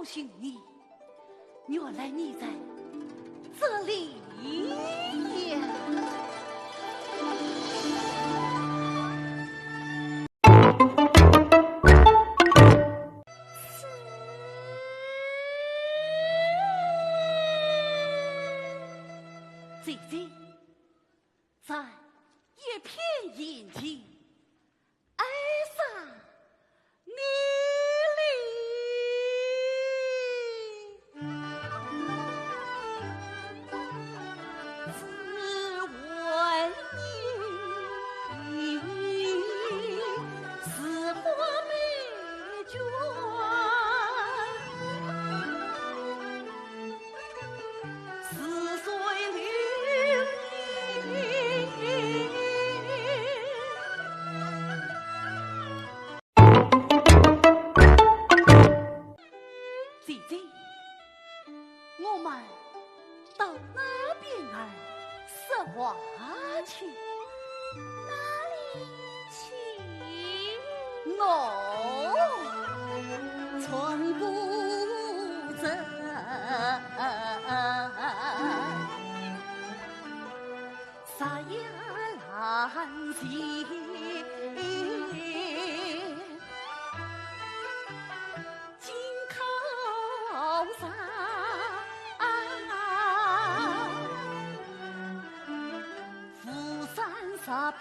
找寻你，原来你在这里呀！姐姐，在一片眼睛，爱上你哩，只问你是否美眷？似水流年。姐姐，我们到那边儿拾花去。哪里去？我寸步走，沙哑兰溪，紧靠山，扶山沙壁。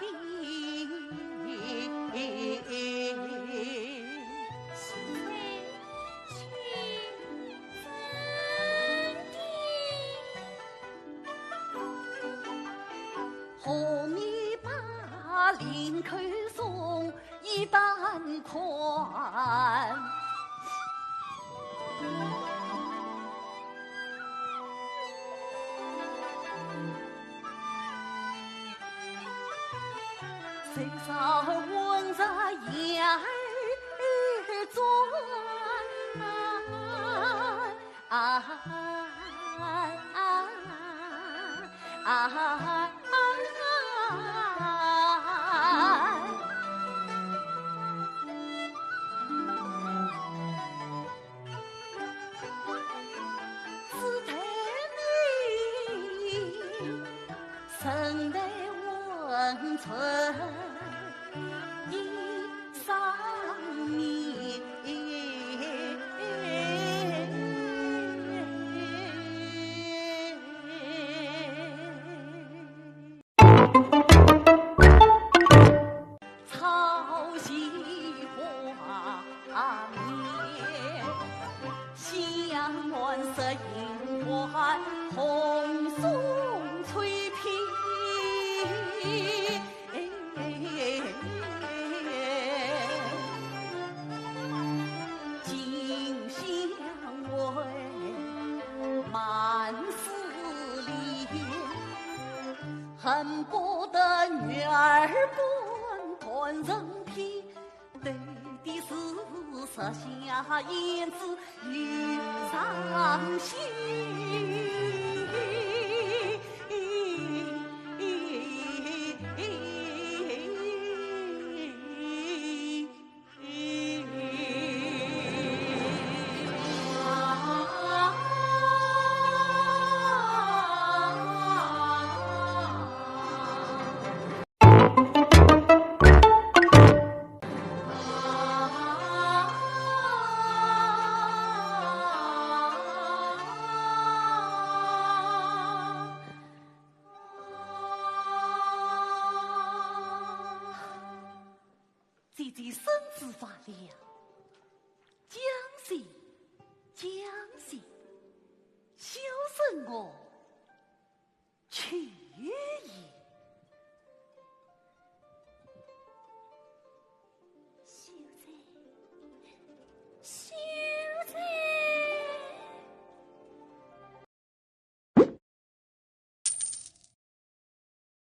和你把林口送一担宽，谁少问着眼儿转只待你生来温存一上你。草溪花面，香暖色映花，红松翠屏。金香味满思念，恨不得女儿本团人皮，对的是设下燕子玉上心。姐姐身子发凉，